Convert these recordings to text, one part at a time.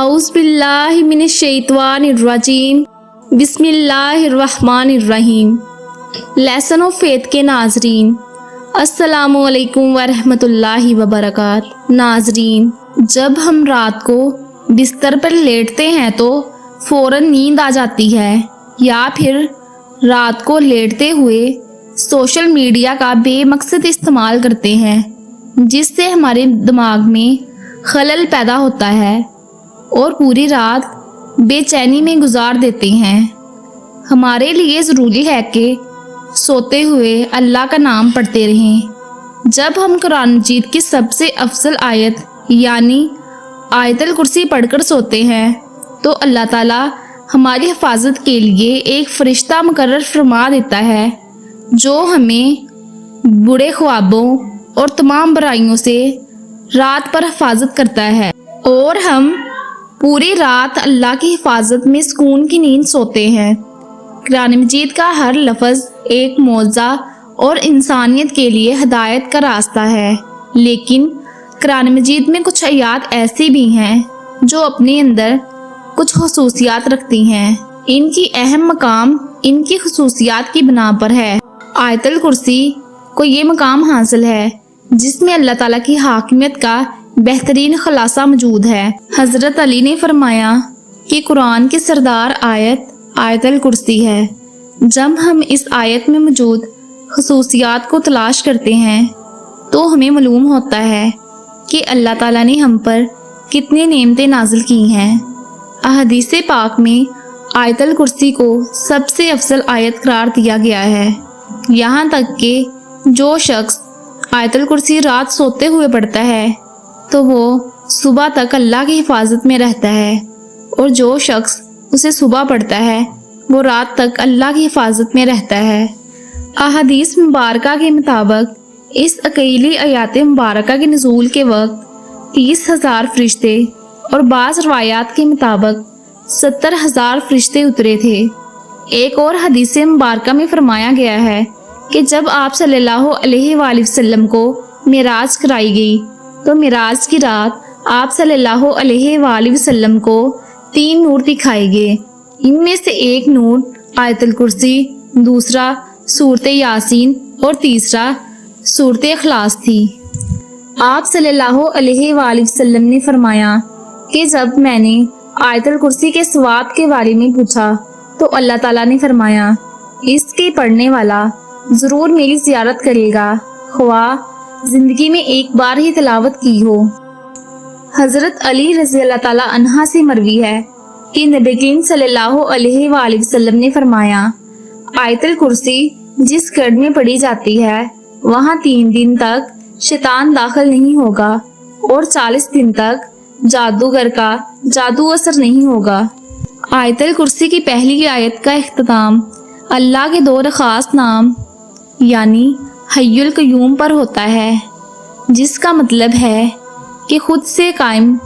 आउज़ बिल्लाहि मिनश शैतानिर्रजीम बिस्मिल्लाहिर्रहमानिर्रहीम। Lesson of faith के नाजरीन, अस्सलामु अलैकुम वरहमतुल्लाहि वबरकात। नाजरीन, जब हम रात को बिस्तर पर लेटते हैं तो फ़ौरन नींद आ जाती है, या फिर रात को लेटते हुए सोशल मीडिया का बेमकसद इस्तेमाल करते हैं, जिससे हमारे दिमाग में खलल पैदा होता है और पूरी रात बेचैनी में गुजार देते हैं। हमारे लिए ज़रूरी है कि सोते हुए अल्लाह का नाम पढ़ते रहें। जब हम कुरान मजीद की सबसे अफजल आयत यानी आयतल कुर्सी पढ़कर सोते हैं तो अल्लाह ताला हमारी हिफाजत के लिए एक फ़रिश्ता मुकर्रर फरमा देता है, जो हमें बुरे ख्वाबों और तमाम बुराइयों से रात पर हिफाजत करता है और हम पूरी रात अल्लाह की हिफाजत में सुकून की नींद सोते हैं। कुरान मजीद का हर लफ्ज़ एक मौज़ा और इंसानियत के लिए हिदायत का रास्ता है, लेकिन कुरान मजीद में कुछ आयत ऐसी भी हैं जो अपने अंदर कुछ खुसूसियात रखती हैं। इनकी अहम मकाम इनकी खुसूसियात की बिना पर है। आयतल कुर्सी को ये मकाम हासिल है जिसमें अल्लाह ताला की हाकिमियत का बेहतरीन खुलासा मौजूद है। हज़रत अली ने फरमाया कि कुरान की सरदार आयत आयतल कुर्सी है। जब हम इस आयत में मौजूद खुसूसियात को तलाश करते हैं तो हमें मालूम होता है कि अल्लाह ताला ने हम पर कितनी नेमतें नाजिल की हैं। अहदीस पाक में आयतल कुर्सी को सबसे अफजल आयत करार दिया गया है, यहाँ तक कि जो शख्स आयतल कुर्सी रात सोते हुए पढ़ता है तो वो सुबह तक अल्लाह की हिफाजत में रहता है, और जो शख्स उसे सुबह पढ़ता है वो रात तक अल्लाह की हिफाजत में रहता है। अहदीस मुबारका के मुताबिक इस अकेली आयत मुबारका के नुज़ूल के वक्त 30,000 फरिश्ते और बाज़ रवायात के मुताबिक 70,000 फरिश्ते उतरे थे। एक और हदीस मुबारका में फरमाया गया है कि जब आप सल्लल्लाहु अलैहि वसल्लम को मिराज कराई गई तो मिराज की रात आप सल्लल्लाहु अलैहि वसल्लम को 3 नूर दिखाए गए। इनमें से एक नूर आयतल कुर्सी, दूसरा सूरत यासीन और तीसरा सूरत इखलास थी। आप सल्लल्लाहु अलैहि वसल्लम ने फरमाया कि जब मैंने आयतल कुर्सी के सवाब के बारे में पूछा तो अल्लाह ताला ने फरमाया, इसके पढ़ने वाला ज़रूर मेरी ज़ियारत करेगा, ख्वाह ज़िंदगी में एक बार ही तिलावत की हो। हज़रत अली रज़ी अल्लाह ताला अन्हा से मरवी है कि नबी करीम सल्लल्लाहु अलैहि वसल्लम ने फरमाया, आयतल कुर्सी जिस घर में पढ़ी जाती है वहाँ 3 दिन तक शैतान दाखिल नहीं होगा और 40 दिन तक जादूगर का जादू असर नहीं होगा। आयतल कुर्सी की पहली आयत का इख्तिताम अल्लाह के 2 ख़ास नाम यानी हय्युल क़य्यूम पर होता है, जिसका मतलब है कि खुद से कायम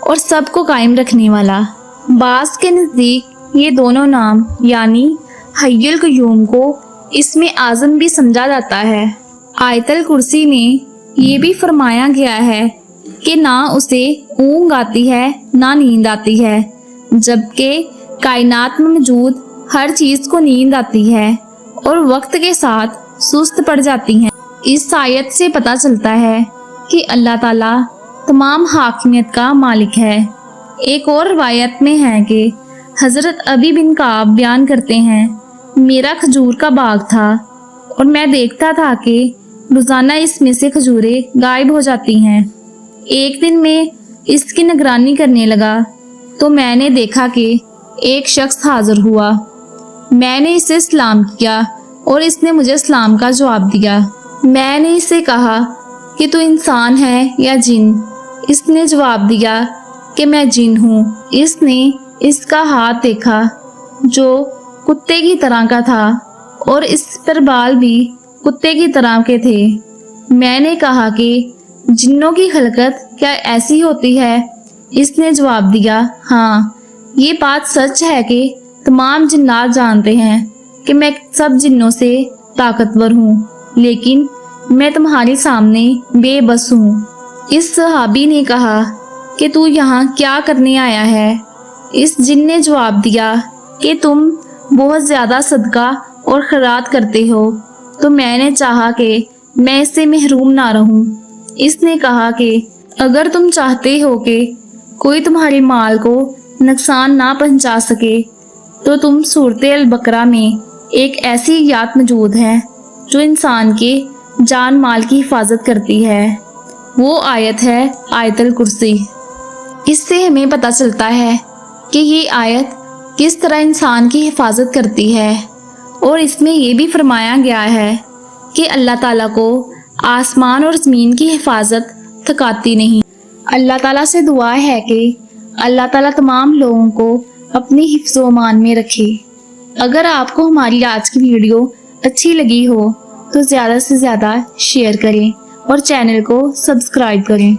और सबको कायम रखने वाला। बास के नज़दीक ये दोनों नाम यानी हय्युल क़य्यूम को इसमें आज़म भी समझा जाता है। आयतल कुर्सी में ये भी फरमाया गया है कि ना उसे ऊँघ आती है ना नींद आती है, जबकि कायनात में मौजूद हर चीज़ को नींद आती है और वक्त के साथ सुस्त पड़ जाती हैं। इस आयत से पता चलता है कि अल्लाह ताला तमाम हाकिमियत का मालिक है। एक और रवायत में है कि हज़रत अबी बिन काब बयान करते हैं, मेरा खजूर का बाग था और मैं देखता था कि रोज़ाना इसमें से खजूरें गायब हो जाती हैं। एक दिन मैं इसकी निगरानी करने लगा तो मैंने देखा कि एक शख्स हाजिर हुआ। मैंने इसे सलाम किया और इसने मुझे सलाम का जवाब दिया। मैंने इसे कहा कि तू इंसान है या जिन? इसने जवाब दिया कि मैं जिन हूँ। इसने इसका हाथ देखा जो कुत्ते की तरह का था और इस पर बाल भी कुत्ते की तरह के थे। मैंने कहा कि जिन्नों की खलकत क्या ऐसी होती है? इसने जवाब दिया, हाँ, ये बात सच है कि तमाम जिन्नात जानते हैं कि मैं सब जिन्नों से ताकतवर हूँ, लेकिन मैं तुम्हारे सामने बेबस हूँ। इस सहाबी ने कहा کہ تو یہاں کیا کرنے آیا ہے؟ اس جن نے جواب دیا کہ تم بہت زیادہ صدقہ اور خیرات کرتے ہو، تو میں نے چاہا کہ میں اس سے محروم نہ رہوں۔ اس نے کہا کہ اگر تم چاہتے ہو کہ کوئی تمہارے مال کو نقصان نہ پہنچا سکے تو تم سورۃ البقرہ میں ایک ایسی آیت موجود ہے جو انسان کے جان مال کی حفاظت کرتی ہے۔ وہ آیت ہے آیت الکرسی۔ اس سے ہمیں پتہ چلتا ہے کہ یہ آیت کس طرح انسان کی حفاظت کرتی ہے، اور اس میں یہ بھی فرمایا گیا ہے کہ اللہ تعالیٰ کو آسمان اور زمین کی حفاظت تھکاتی نہیں۔ اللہ تعالیٰ سے دعا ہے کہ اللہ تعالیٰ تمام لوگوں کو اپنی حفظ و امان میں رکھے۔ اگر آپ کو ہماری آج کی ویڈیو اچھی لگی ہو تو زیادہ سے زیادہ شیئر کریں اور چینل کو سبسکرائب کریں۔